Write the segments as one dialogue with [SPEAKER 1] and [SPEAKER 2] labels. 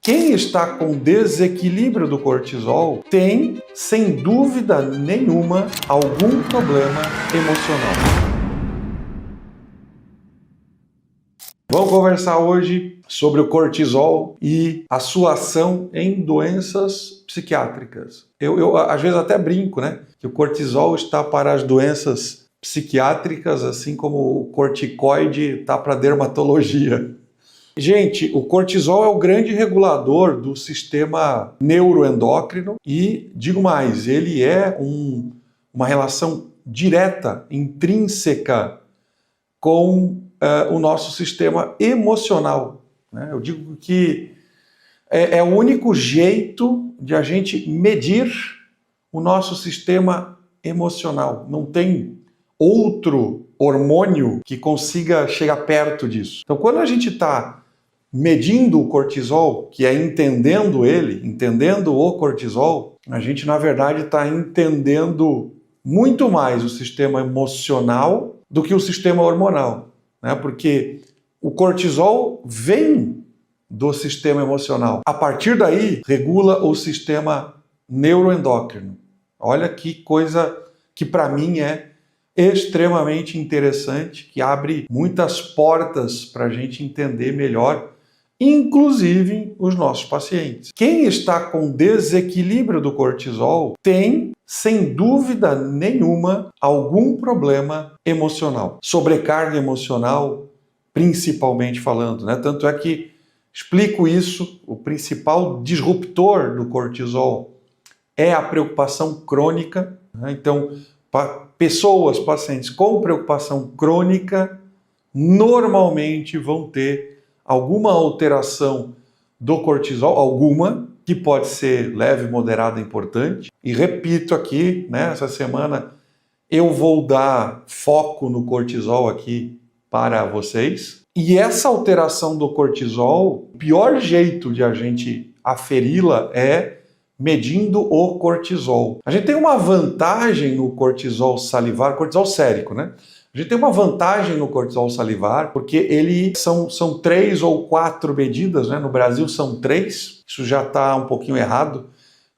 [SPEAKER 1] Quem está com desequilíbrio do cortisol tem, sem dúvida nenhuma, algum problema emocional. Vamos conversar hoje sobre o cortisol e a sua ação em doenças psiquiátricas. Eu às vezes até brinco, né? Que o cortisol está para as doenças psiquiátricas, assim como o corticoide está para a dermatologia. Gente, o cortisol é o grande regulador do sistema neuroendócrino e, digo mais, ele é uma relação direta, intrínseca com o nosso sistema emocional, né? Eu digo que é o único jeito de a gente medir o nosso sistema emocional. Não tem outro hormônio que consiga chegar perto disso. Então, quando a gente está medindo o cortisol, que é entendendo o cortisol, a gente, na verdade, está entendendo muito mais o sistema emocional do que o sistema hormonal, né? Porque o cortisol vem do sistema emocional. A partir daí, regula o sistema neuroendócrino. Olha que coisa que para mim é extremamente interessante, que abre muitas portas para a gente entender melhor, inclusive os nossos pacientes. Quem está com desequilíbrio do cortisol tem, sem dúvida nenhuma, algum problema emocional. Sobrecarga emocional, principalmente falando, né? Tanto é que explico isso, o principal disruptor do cortisol é a preocupação crônica, né? Então, pacientes com preocupação crônica normalmente vão ter alguma alteração do cortisol, alguma, que pode ser leve, moderada, importante. E repito aqui, né, essa semana eu vou dar foco no cortisol aqui para vocês. E essa alteração do cortisol, o pior jeito de a gente aferi-la é medindo o cortisol. A gente tem uma vantagem no cortisol salivar, cortisol sérico, né? A gente tem uma vantagem no cortisol salivar, porque ele são 3 ou 4 medidas, né? No Brasil são 3, isso já está um pouquinho errado.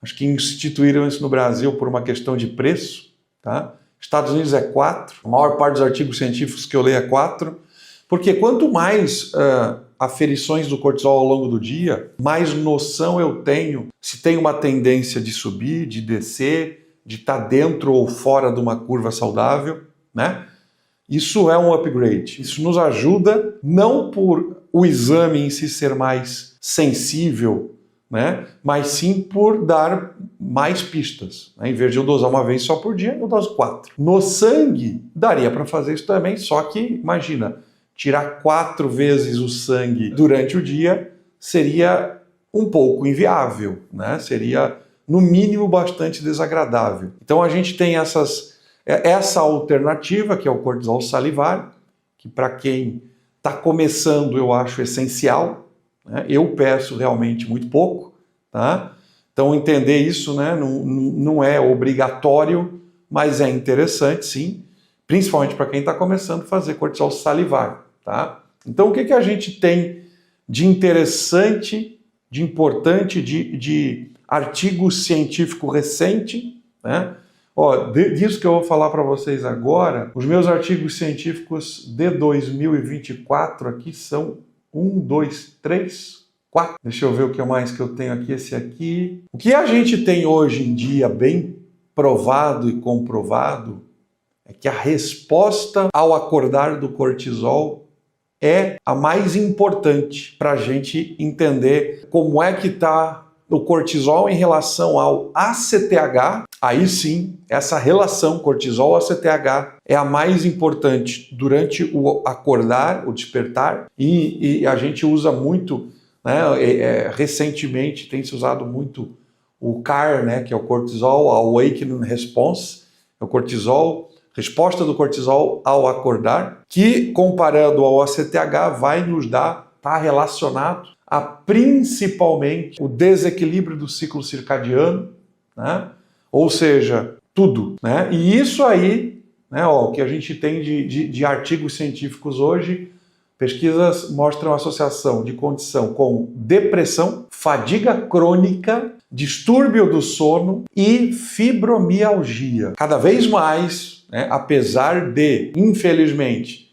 [SPEAKER 1] Acho que instituíram isso no Brasil por uma questão de preço, tá? Estados Unidos é 4, a maior parte dos artigos científicos que eu leio é 4, porque quanto mais aferições do cortisol ao longo do dia, mais noção eu tenho se tem uma tendência de subir, de descer, de estar dentro ou fora de uma curva saudável, né? Isso é um upgrade. Isso nos ajuda, não por o exame em si ser mais sensível, né? Mas sim por dar mais pistas, né? Em vez de eu dosar uma vez só por dia, eu doso 4. No sangue, daria para fazer isso também, só que, imagina, tirar 4 vezes o sangue durante o dia seria um pouco inviável, né? Seria, no mínimo, bastante desagradável. Então a gente tem essa alternativa, que é o cortisol salivar, que para quem está começando eu acho essencial, né? Eu peço realmente muito pouco, tá? Então entender isso, né? Não é obrigatório, mas é interessante sim, principalmente para quem está começando a fazer cortisol salivar, tá? Então o que a gente tem de interessante, de importante, de artigo científico recente, né? Ó, disso que eu vou falar para vocês agora, os meus artigos científicos de 2024 aqui são 1, 2, 3, 4. Deixa eu ver o que mais que eu tenho aqui, esse aqui. O que a gente tem hoje em dia bem provado e comprovado é que a resposta ao acordar do cortisol é a mais importante para a gente entender como é que está o cortisol em relação ao ACTH. Aí sim, essa relação cortisol-ACTH é a mais importante durante o acordar, o despertar, e a gente usa muito, né, recentemente tem se usado muito o CAR, né, que é o Cortisol Awakening Response, é o cortisol, resposta do cortisol ao acordar, que comparando ao ACTH vai nos dar, está relacionado a principalmente o desequilíbrio do ciclo circadiano, né? Ou seja, tudo, né? E isso aí, né, ó, o que a gente tem de artigos científicos hoje Pesquisas mostram associação de condição com depressão, fadiga crônica, distúrbio do sono e fibromialgia. Cada vez mais, né, apesar de, infelizmente,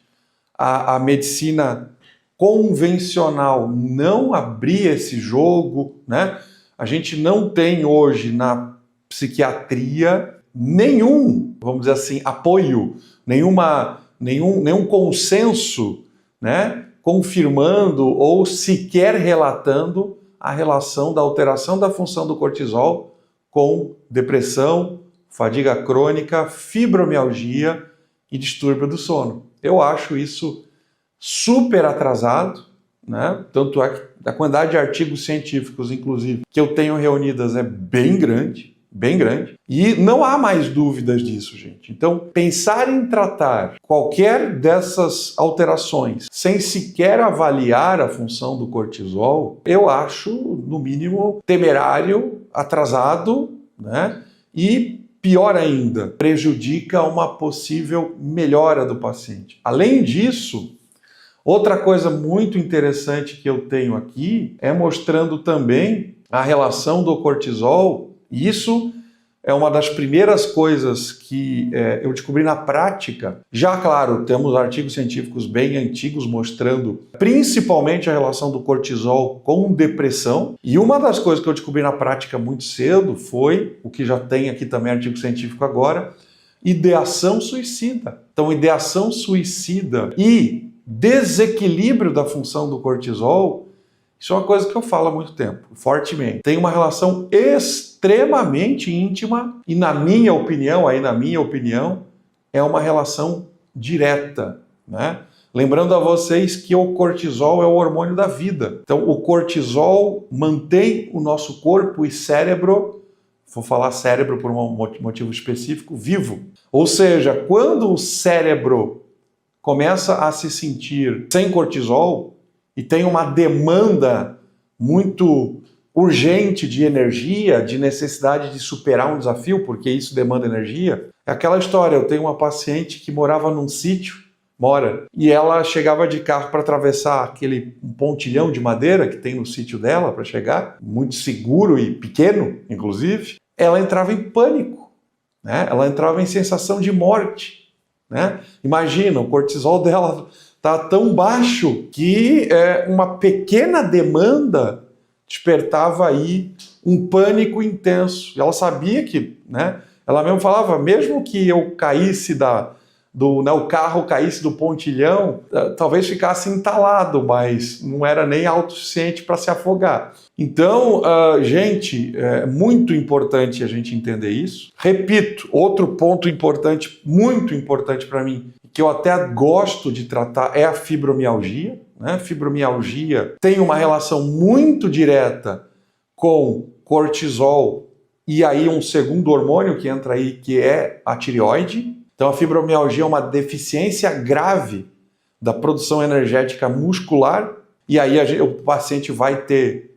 [SPEAKER 1] a medicina convencional não abrir esse jogo, né, a gente não tem hoje na psiquiatria nenhum, vamos dizer assim, apoio, nenhum consenso, né, confirmando ou sequer relatando a relação da alteração da função do cortisol com depressão, fadiga crônica, fibromialgia e distúrbio do sono. Eu acho isso super atrasado, né? Tanto é que a quantidade de artigos científicos, inclusive, que eu tenho reunidas é bem grande. E não há mais dúvidas disso, gente. Então, pensar em tratar qualquer dessas alterações sem sequer avaliar a função do cortisol, eu acho, no mínimo, temerário, atrasado, né? E, pior ainda, prejudica uma possível melhora do paciente. Além disso, outra coisa muito interessante que eu tenho aqui é mostrando também a relação do cortisol. E isso é uma das primeiras coisas que eu descobri na prática. Já, claro, temos artigos científicos bem antigos mostrando principalmente a relação do cortisol com depressão. E uma das coisas que eu descobri na prática muito cedo foi, o que já tem aqui também artigo científico agora, ideação suicida. Então, ideação suicida e desequilíbrio da função do cortisol, isso é uma coisa que eu falo há muito tempo, fortemente. Tem uma relação extremamente íntima e, na minha opinião, é uma relação direta, né? Lembrando a vocês que o cortisol é o hormônio da vida. Então, o cortisol mantém o nosso corpo e cérebro, vou falar cérebro por um motivo específico, vivo. Ou seja, quando o cérebro começa a se sentir sem cortisol, e tem uma demanda muito urgente de energia, de necessidade de superar um desafio, porque isso demanda energia. É aquela história, eu tenho uma paciente que morava num sítio, e ela chegava de carro para atravessar aquele pontilhão de madeira que tem no sítio dela para chegar, muito seguro e pequeno, inclusive. Ela entrava em pânico, né? Ela entrava em sensação de morte, né? Imagina, o cortisol dela está tão baixo que uma pequena demanda despertava aí um pânico intenso. E ela sabia que, né? Ela mesmo falava, mesmo que eu caísse o carro caísse do pontilhão, talvez ficasse entalado, mas não era nem alto o suficiente para se afogar. Então, gente, é muito importante a gente entender isso. Repito, outro ponto importante, muito importante para mim, que eu até gosto de tratar, é a fibromialgia, né? Fibromialgia tem uma relação muito direta com cortisol e aí um segundo hormônio que entra aí, que é a tireoide. Então a fibromialgia é uma deficiência grave da produção energética muscular e aí o paciente vai ter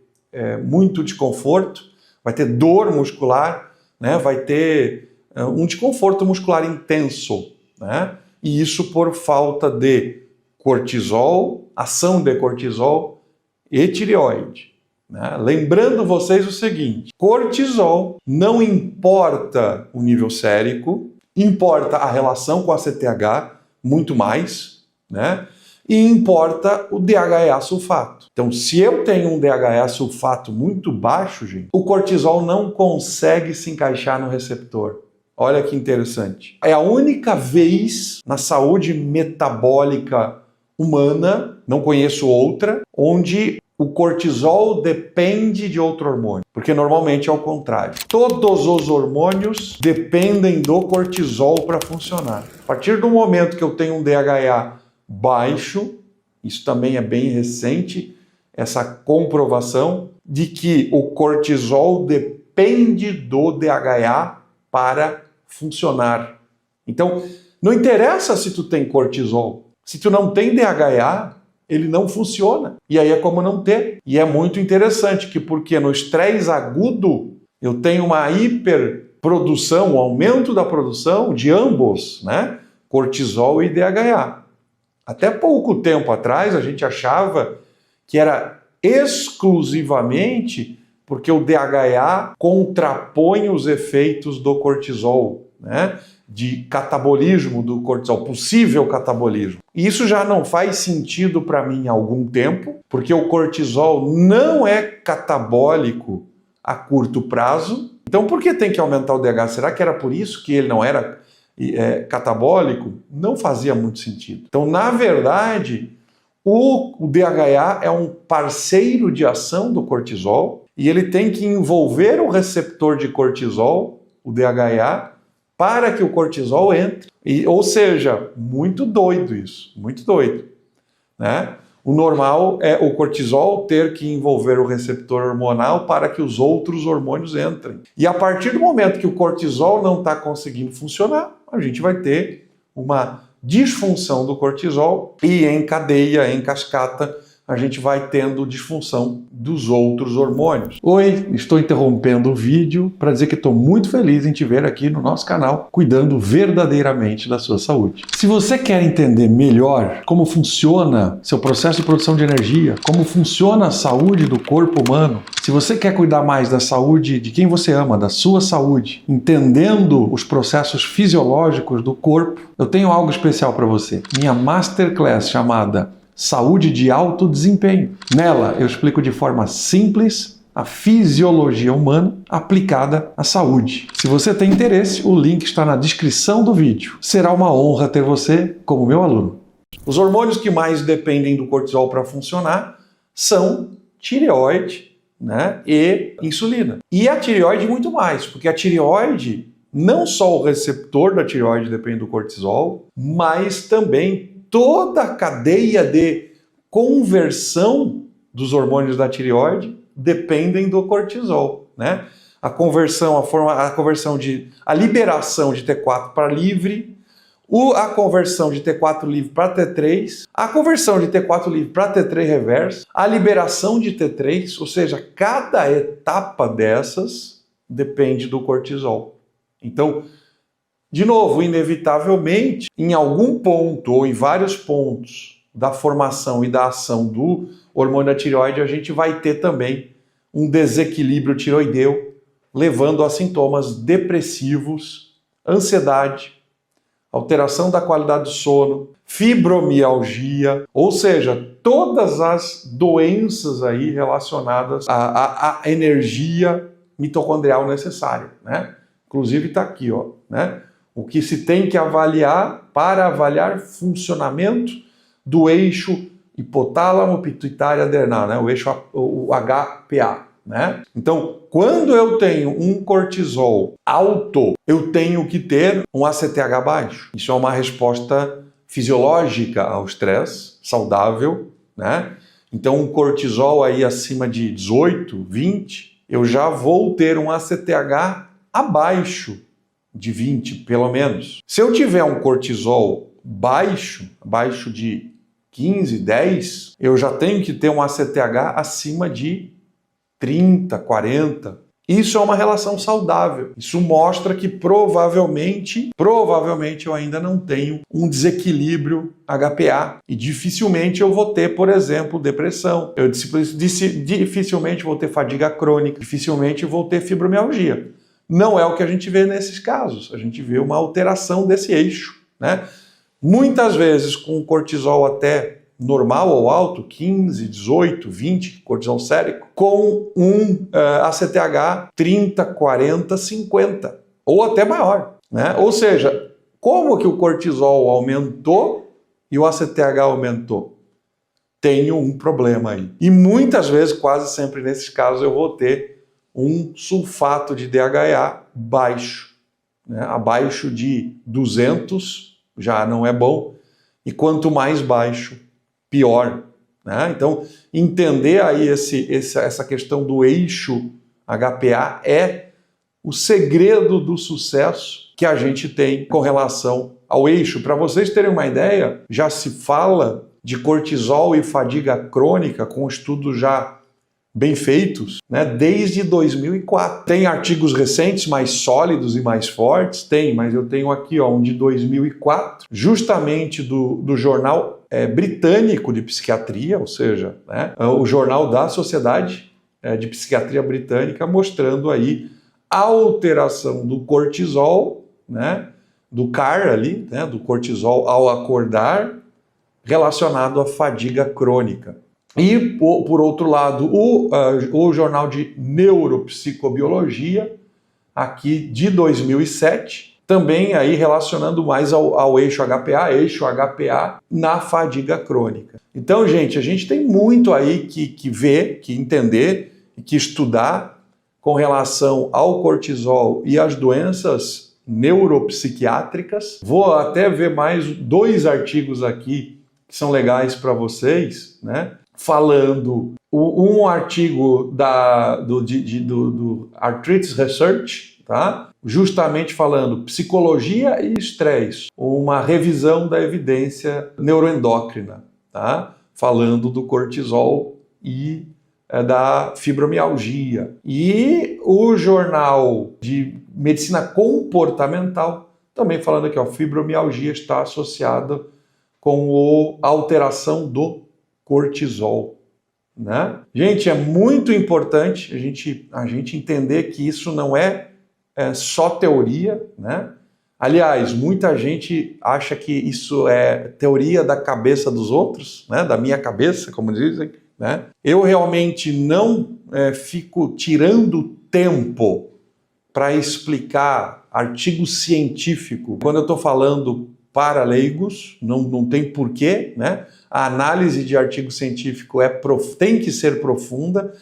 [SPEAKER 1] muito desconforto, vai ter dor muscular, né? Vai ter um desconforto muscular intenso, né? E isso por falta de cortisol, ação de cortisol e tireoide, né? Lembrando vocês o seguinte, cortisol não importa o nível sérico, importa a relação com a CTH, muito mais, né? E importa o DHEA sulfato. Então, se eu tenho um DHEA sulfato muito baixo, gente, o cortisol não consegue se encaixar no receptor. Olha que interessante. É a única vez na saúde metabólica humana, não conheço outra, onde o cortisol depende de outro hormônio. Porque normalmente é o contrário. Todos os hormônios dependem do cortisol para funcionar. A partir do momento que eu tenho um DHEA baixo, isso também é bem recente, essa comprovação de que o cortisol depende do DHEA para funcionar. Então, não interessa se tu tem cortisol. Se tu não tem DHEA, ele não funciona. E aí é como não ter. E é muito interessante porque no estresse agudo eu tenho uma hiperprodução, um aumento da produção de ambos, né? Cortisol e DHEA. Até pouco tempo atrás a gente achava que era exclusivamente porque o DHEA contrapõe os efeitos do cortisol, né? De catabolismo do cortisol, possível catabolismo. E isso já não faz sentido para mim há algum tempo, porque o cortisol não é catabólico a curto prazo. Então por que tem que aumentar o DHA? Será que era por isso que ele não era catabólico? Não fazia muito sentido. Então, na verdade, o DHEA é um parceiro de ação do cortisol e ele tem que envolver o receptor de cortisol, o DHEA, para que o cortisol entre. Ou seja, muito doido isso, muito doido, né? O normal é o cortisol ter que envolver o receptor hormonal para que os outros hormônios entrem. E a partir do momento que o cortisol não está conseguindo funcionar, a gente vai ter uma disfunção do cortisol e em cadeia, em cascata, a gente vai tendo disfunção dos outros hormônios. Oi, estou interrompendo o vídeo para dizer que estou muito feliz em te ver aqui no nosso canal, cuidando verdadeiramente da sua saúde. Se você quer entender melhor como funciona seu processo de produção de energia, como funciona a saúde do corpo humano, se você quer cuidar mais da saúde de quem você ama, da sua saúde, entendendo os processos fisiológicos do corpo, eu tenho algo especial para você. Minha Masterclass chamada Saúde de Alto Desempenho. Nela eu explico de forma simples a fisiologia humana aplicada à saúde. Se você tem interesse, o link está na descrição do vídeo. Será uma honra ter você como meu aluno. Os hormônios que mais dependem do cortisol para funcionar são tireoide, né, e insulina. E a tireoide muito mais, porque a tireoide, não só o receptor da tireoide depende do cortisol, mas também toda a cadeia de conversão dos hormônios da tireoide dependem do cortisol, né? A liberação de T4 para livre, a conversão de T4 livre para T3, a conversão de T4 livre para T3 reverso, a liberação de T3, ou seja, cada etapa dessas depende do cortisol. Então, de novo, inevitavelmente, em algum ponto ou em vários pontos da formação e da ação do hormônio da tireoide, a gente vai ter também um desequilíbrio tiroideu, levando a sintomas depressivos, ansiedade, alteração da qualidade do sono, fibromialgia, ou seja, todas as doenças aí relacionadas à energia mitocondrial necessária, né? Inclusive está aqui, ó, né? O que se tem que avaliar para avaliar funcionamento do eixo hipotálamo pituitário adrenal, né? O eixo o HPA, né? Então, quando eu tenho um cortisol alto, eu tenho que ter um ACTH baixo. Isso é uma resposta fisiológica ao estresse, saudável, né? Então, um cortisol aí acima de 18, 20, eu já vou ter um ACTH abaixo de 20, pelo menos. Se eu tiver um cortisol baixo, abaixo de 15, 10, eu já tenho que ter um ACTH acima de 30, 40. Isso é uma relação saudável. Isso mostra que provavelmente eu ainda não tenho um desequilíbrio HPA e dificilmente eu vou ter, por exemplo, depressão. Eu dificilmente vou ter fadiga crônica, dificilmente vou ter fibromialgia. Não é o que a gente vê nesses casos. A gente vê uma alteração desse eixo, né? Muitas vezes com cortisol até normal ou alto, 15, 18, 20, cortisol sérico, com um ACTH 30, 40, 50, ou até maior, né? Ou seja, como que o cortisol aumentou e o ACTH aumentou? Tenho um problema aí. E muitas vezes, quase sempre nesses casos, eu vou ter um sulfato de DHEA baixo, né? Abaixo de 200 já não é bom, e quanto mais baixo, pior, né? Então, entender aí essa questão do eixo HPA é o segredo do sucesso que a gente tem com relação ao eixo. Para vocês terem uma ideia, já se fala de cortisol e fadiga crônica com estudos já bem feitos, né, desde 2004. Tem artigos recentes mais sólidos e mais fortes? Tem, mas eu tenho aqui ó, um de 2004, justamente do jornal britânico de psiquiatria, ou seja, né, o jornal da Sociedade de Psiquiatria Britânica, mostrando aí a alteração do cortisol, né, do CAR ali, né, do cortisol ao acordar, relacionado à fadiga crônica. E, por outro lado, o Jornal de Neuropsicobiologia, aqui de 2007, também aí relacionando mais ao eixo HPA na fadiga crônica. Então, gente, a gente tem muito aí que ver, que entender e que estudar com relação ao cortisol e às doenças neuropsiquiátricas. Vou até ver mais 2 artigos aqui que são legais para vocês, né? Falando um artigo do Arthritis Research, tá? Justamente falando psicologia e estresse, uma revisão da evidência neuroendócrina, tá? Falando do cortisol e da fibromialgia. E o jornal de medicina comportamental também falando que a fibromialgia está associada com a alteração do cortisol, né? Gente, é muito importante a gente entender que isso não é só teoria, né? Aliás, muita gente acha que isso é teoria da cabeça dos outros, né? Da minha cabeça, como dizem, né? Eu realmente não fico tirando tempo para explicar artigo científico quando eu estou falando para leigos, não tem porquê, né? A análise de artigo científico tem que ser profunda,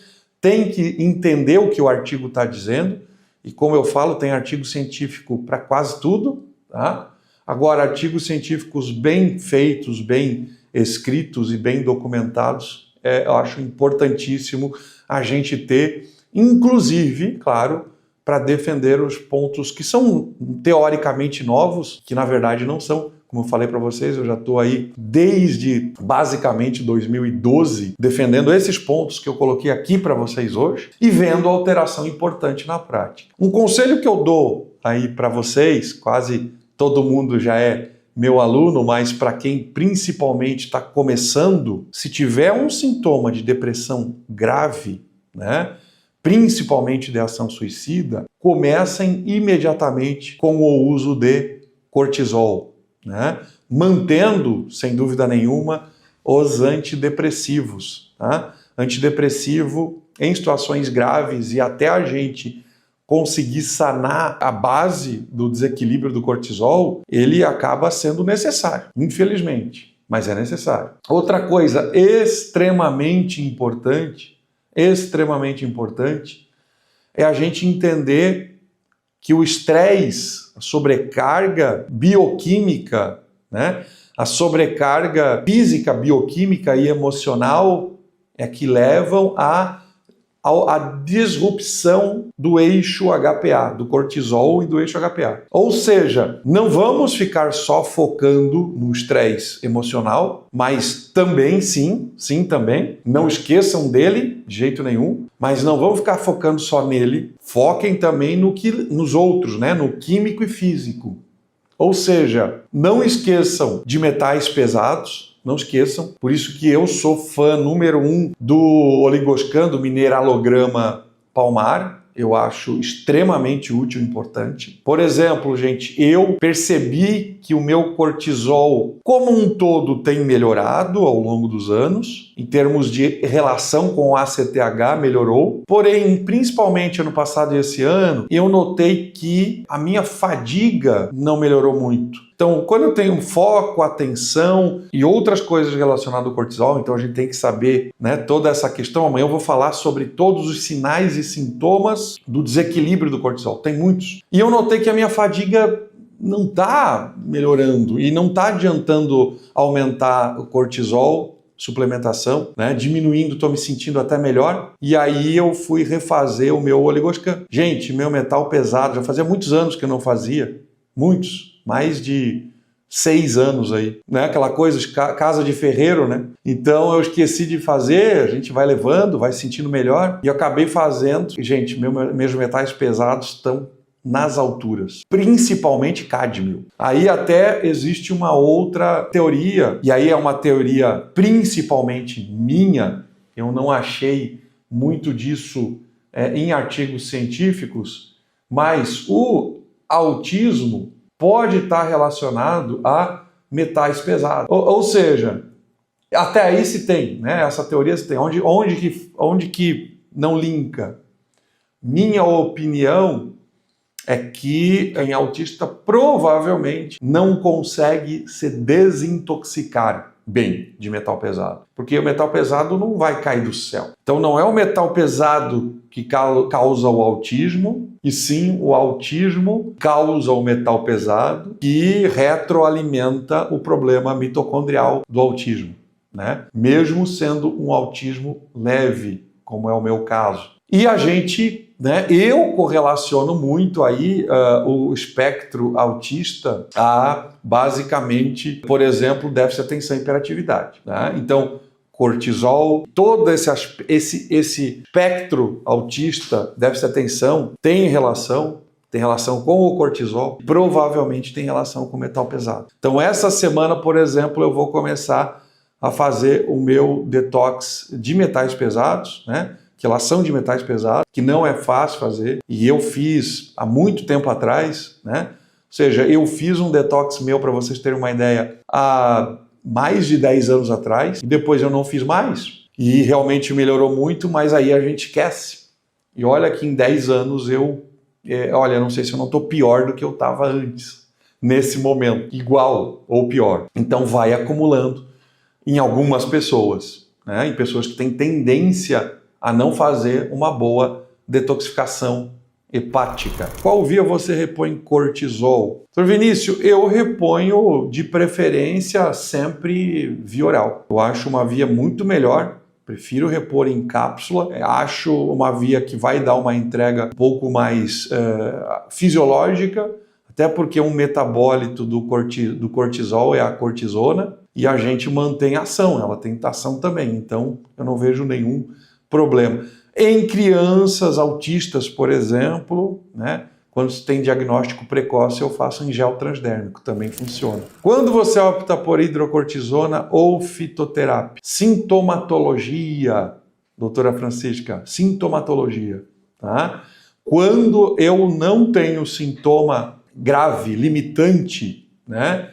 [SPEAKER 1] tem que entender o que o artigo está dizendo, e como eu falo, tem artigo científico para quase tudo, tá? Agora, artigos científicos bem feitos, bem escritos e bem documentados, eu acho importantíssimo a gente ter, inclusive, claro, para defender os pontos que são teoricamente novos, que na verdade não são. Como eu falei para vocês, eu já estou aí desde basicamente 2012 defendendo esses pontos que eu coloquei aqui para vocês hoje e vendo alteração importante na prática. Um conselho que eu dou aí para vocês, quase todo mundo já é meu aluno, mas para quem principalmente está começando, se tiver um sintoma de depressão grave, né, principalmente de ação suicida, comecem imediatamente com o uso de cortisol, né? Mantendo, sem dúvida nenhuma, os antidepressivos. Tá? Antidepressivo em situações graves e até a gente conseguir sanar a base do desequilíbrio do cortisol, ele acaba sendo necessário, infelizmente, mas é necessário. Outra coisa extremamente importante é a gente entender que o estresse, a sobrecarga bioquímica, né, a sobrecarga física, bioquímica e emocional é que levam à disrupção do eixo HPA, do cortisol e do eixo HPA. Ou seja, não vamos ficar só focando no estresse emocional, mas também, sim, também, não esqueçam dele de jeito nenhum, mas não vamos ficar focando só nele, foquem também nos outros, né? No químico e físico. Ou seja, não esqueçam de metais pesados, não esqueçam, por isso que eu sou fã número 1 do Oligoscan, do mineralograma palmar. Eu acho extremamente útil e importante. Por exemplo, gente, eu percebi que o meu cortisol, como um todo, tem melhorado ao longo dos anos. Em termos de relação com o ACTH, melhorou. Porém, principalmente ano passado e esse ano, eu notei que a minha fadiga não melhorou muito. Então, quando eu tenho foco, atenção e outras coisas relacionadas ao cortisol, então a gente tem que saber, né, toda essa questão. Amanhã eu vou falar sobre todos os sinais e sintomas do desequilíbrio do cortisol. Tem muitos. E eu notei que a minha fadiga não está melhorando e não está adiantando aumentar o cortisol, suplementação, né, diminuindo, estou me sentindo até melhor. E aí eu fui refazer o meu Oligoscan. Gente, meu metal pesado, já fazia muitos anos que eu não fazia. Muitos. Mais de 6 anos aí, né? Aquela coisa de casa de ferreiro, né? Então eu esqueci de fazer, a gente vai levando, vai sentindo melhor e eu acabei fazendo. Gente, meus metais pesados estão nas alturas, principalmente cádmio. Aí até existe uma outra teoria, e aí é uma teoria principalmente minha, eu não achei muito disso em artigos científicos, mas o autismo pode estar relacionado a metais pesados. Ou seja, até aí se tem, né? Essa teoria se tem. Onde que não linka? Minha opinião é que em autista provavelmente não consegue se desintoxicar bem de metal pesado. Porque o metal pesado não vai cair do céu. Então não é o metal pesado que causa o autismo, e sim o autismo causa o metal pesado que retroalimenta o problema mitocondrial do autismo, né? Mesmo sendo um autismo leve, como é o meu caso. E a gente, né, eu correlaciono muito aí o espectro autista a, basicamente, por exemplo, déficit de atenção e hiperatividade, né? Então, cortisol, todo esse espectro autista, déficit de atenção, tem relação com o cortisol, provavelmente tem relação com o metal pesado. Então, essa semana, por exemplo, eu vou começar a fazer o meu detox de metais pesados, né? Relação de metais pesados, que não é fácil fazer, e eu fiz há muito tempo atrás, né? Ou seja, eu fiz um detox meu, para vocês terem uma ideia, há mais de 10 anos atrás, e depois eu não fiz mais, e realmente melhorou muito, mas aí a gente esquece. E olha que em 10 anos olha, não sei se eu não estou pior do que eu estava antes, nesse momento, igual ou pior. Então vai acumulando em algumas pessoas, né? Em pessoas que têm tendência a não fazer uma boa detoxificação hepática. Qual via você repõe cortisol? Dr. Vinícius, eu reponho de preferência sempre via oral. Eu acho uma via muito melhor, prefiro repor em cápsula, acho uma via que vai dar uma entrega um pouco mais fisiológica, até porque um metabólito do cortisol é a cortisona, e a gente mantém ação, ela tem ação também, então eu não vejo nenhum problema. Em crianças autistas, por exemplo, né, quando se tem diagnóstico precoce, eu faço em gel transdérmico, também funciona. Quando você opta por hidrocortisona ou fitoterapia? Sintomatologia, doutora Francisca, sintomatologia. Tá? Quando eu não tenho sintoma grave, limitante, né,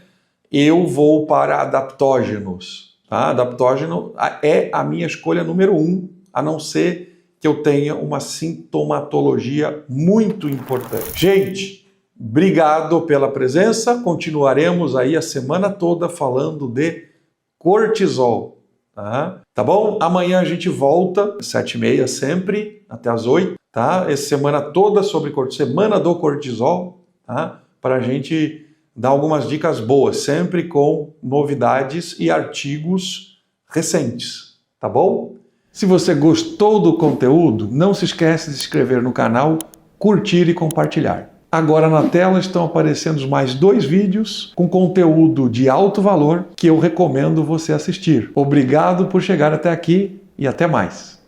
[SPEAKER 1] eu vou para adaptógenos. Tá? Adaptógeno é a minha escolha número 1, a não ser que eu tenha uma sintomatologia muito importante. Gente, obrigado pela presença. Continuaremos aí a semana toda falando de cortisol. Tá bom? Amanhã a gente volta, 7h30 sempre, até as 8h. Tá? Essa semana toda sobre semana do cortisol, tá? Para a gente dar algumas dicas boas, sempre com novidades e artigos recentes. Tá bom? Se você gostou do conteúdo, não se esqueça de se inscrever no canal, curtir e compartilhar. Agora na tela estão aparecendo mais 2 vídeos com conteúdo de alto valor que eu recomendo você assistir. Obrigado por chegar até aqui e até mais.